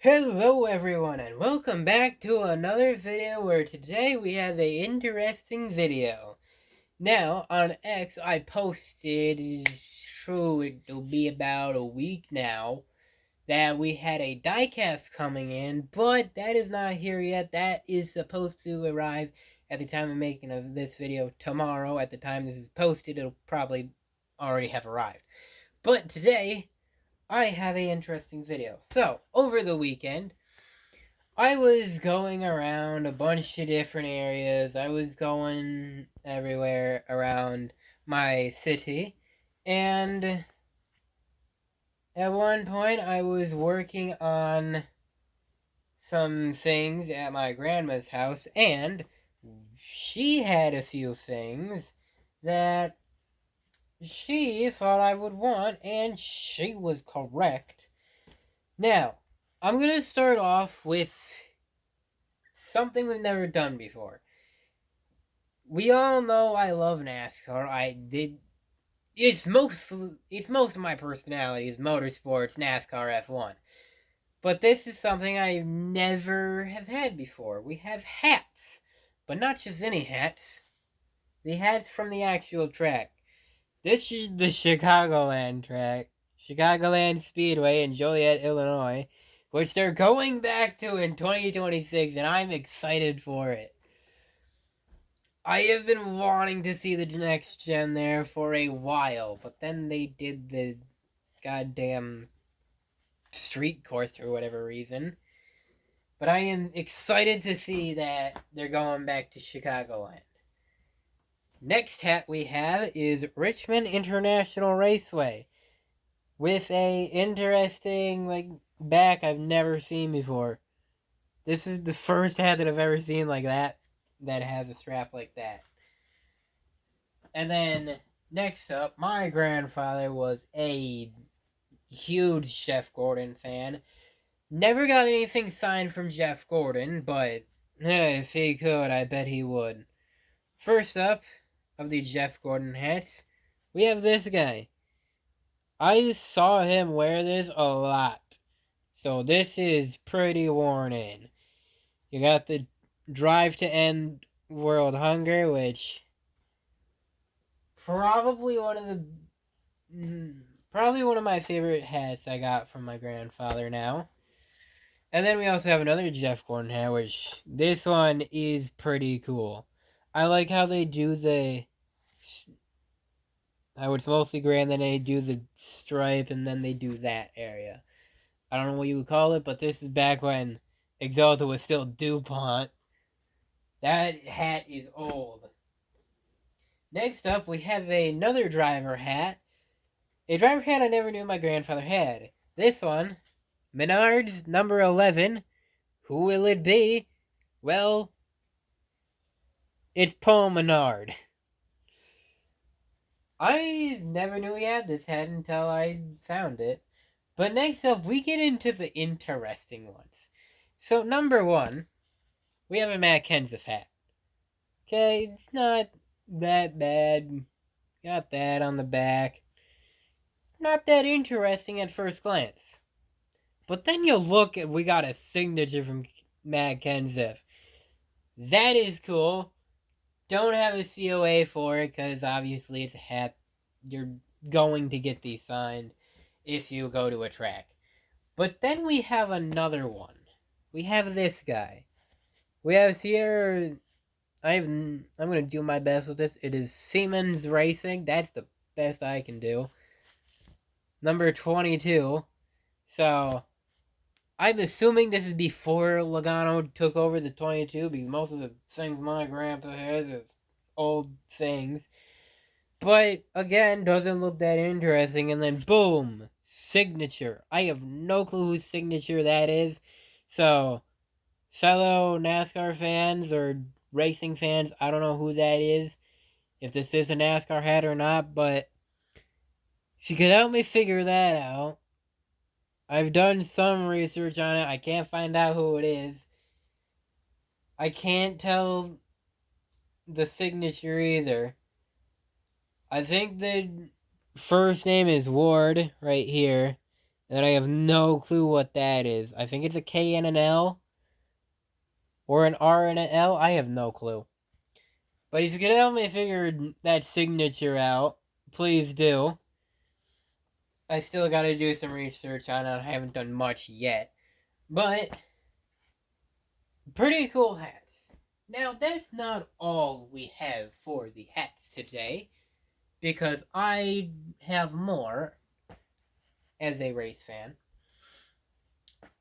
Hello everyone and welcome back to another video where today we have a interesting video. Now on X I posted, it'll be about a week now, that we had a diecast coming in, but that is not here yet. That is supposed to arrive at the time of making of this video tomorrow. At the time this is posted, it'll probably already have arrived. But today, I have an interesting video. So, over the weekend, I was going around a bunch of different areas. I was going everywhere around my city. And at one point, I was working on some things at my grandma's house. And she had a few things that she thought I would want. And she was correct. Now, I'm going to start off with something we've never done before. We all know I love NASCAR. It's most of my personality is motorsports, NASCAR, F1. But this is something I never have had before. We have hats, but not just any hats. The hats from the actual track. This is the Chicagoland track, Chicagoland Speedway in Joliet, Illinois, which they're going back to in 2026, and I'm excited for it. I have been wanting to see the next gen there for a while, but then they did the goddamn street course for whatever reason. But I am excited to see that they're going back to Chicagoland. Next hat we have is Richmond International Raceway, with a interesting back I've never seen before. This is the first hat that I've ever seen like that has a strap like that. And then next up, my grandfather was a huge Jeff Gordon fan. Never got anything signed from Jeff Gordon, but if he could, I bet he would. First up, of the Jeff Gordon hats, we have this guy. I saw him wear this a lot. So this is pretty worn in. You got the Drive to End World Hunger, which probably one of the probably one of my favorite hats I got from my grandfather now. And then we also have another Jeff Gordon hat, which this one is pretty cool. I like how they do how it's mostly gray, and then they do the stripe, and then they do that area. I don't know what you would call it, but this is back when Exalta was still DuPont. That hat is old. Next up, we have another driver hat. A driver hat I never knew my grandfather had. This one, Menards number 11. Who will it be? Well, it's Paul Menard. I never knew he had this hat until I found it. But next up, we get into the interesting ones. So, number one, we have a Matt Kenseth hat. Okay, it's not that bad. Got that on the back. Not that interesting at first glance. But then you look at, we got a signature from Matt Kenseth. That is cool. Don't have a COA for it because obviously it's a hat. You're going to get these signed if you go to a track. But then we have another one. We have this guy. We have here. I'm gonna do my best with this. It is Siemens Racing. That's the best I can do. Number 22. So I'm assuming this is before Logano took over the 22, because most of the things my grandpa has is old things. But again, doesn't look that interesting. And then boom, signature. I have no clue whose signature that is. So, fellow NASCAR fans or racing fans, I don't know who that is, if this is a NASCAR hat or not, but if you could help me figure that out. I've done some research on it. I can't find out who it is. I can't tell the signature either. I think the first name is Ward right here. and I have no clue what that is. I think it's a K and an L, or an R and an L. I have no clue. But if you could help me figure that signature out, please do. I still gotta do some research on it. I haven't done much yet. But, pretty cool hats. Now, that's not all we have for the hats today, because I have more as a race fan.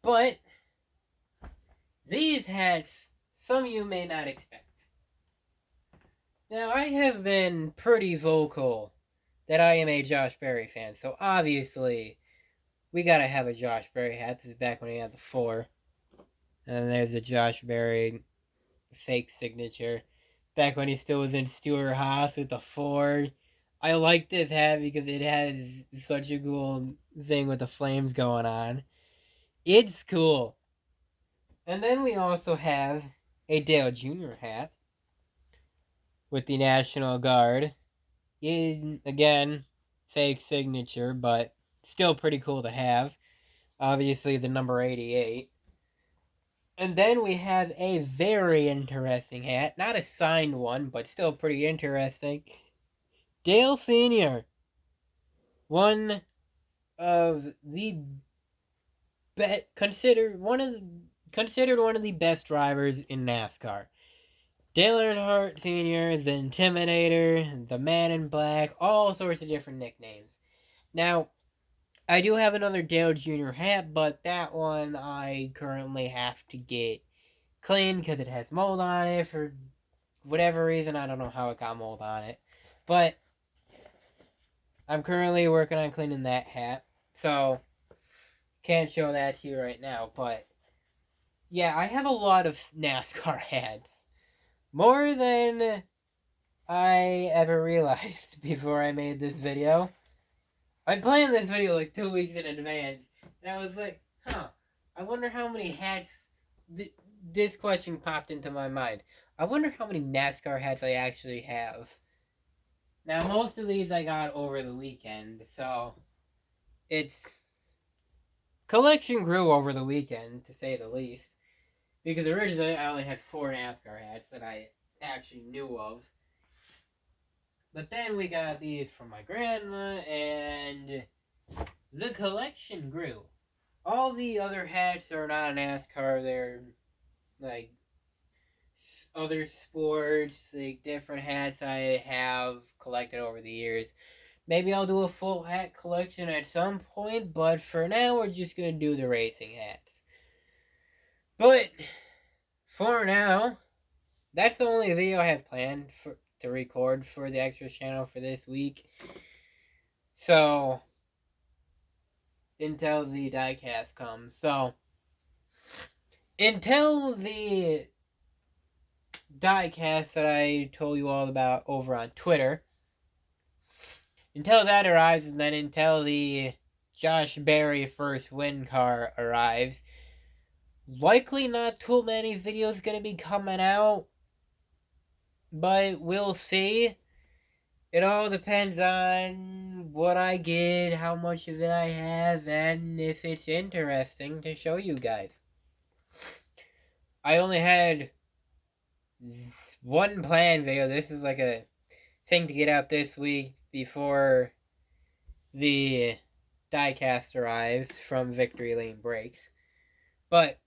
But, these hats, some of you may not expect. Now, I have been pretty vocal that I am a Josh Berry fan, so obviously, we gotta have a Josh Berry hat. This is back when he had the 4. And there's a Josh Berry fake signature. Back when he still was in Stewart Haas with the 4. I like this hat because it has such a cool thing with the flames going on. It's cool. And then we also have a Dale Jr. hat with the National Guard. Again, fake signature, but still pretty cool to have. Obviously, the number 88. And then we have a very interesting hat. Not a signed one, but still pretty interesting. Dale Sr. One of the considered one of the best drivers in NASCAR. Dale Earnhardt Sr., the Intimidator, the Man in Black, all sorts of different nicknames. Now, I do have another Dale Jr. hat, but that one I currently have to get cleaned because it has mold on it for whatever reason. I don't know how it got mold on it. But I'm currently working on cleaning that hat. So, can't show that to you right now. But, yeah, I have a lot of NASCAR hats. More than I ever realized before I made this video. I planned this video like 2 weeks in advance. And I was like, I wonder how many hats... This question popped into my mind. I wonder how many NASCAR hats I actually have. Now, most of these I got over the weekend, so its collection grew over the weekend, to say the least. Because originally I only had 4 NASCAR hats that I actually knew of. But then we got these from my grandma, and the collection grew. All the other hats are not NASCAR, they're like other sports, like different hats I have collected over the years. Maybe I'll do a full hat collection at some point, but for now we're just gonna do the racing hats. But for now, that's the only video I have planned to record for the extra channel for this week. So until the diecast comes. So until the diecast that I told you all about over on Twitter, until that arrives, and then until the Josh Berry first win car arrives, likely not too many videos gonna be coming out, but we'll see. It all depends on what I get, how much of it I have, and if it's interesting to show you guys. I only had one planned video. This is like a thing to get out this week before the diecast arrives from Victory Lane Breaks. But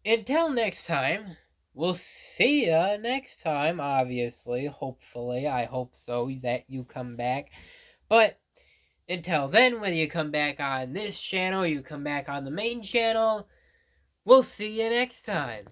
until next time, we'll see ya next time, obviously. Hopefully, I hope so that you come back. But until then, whether you come back on this channel or you come back on the main channel, we'll see you next time.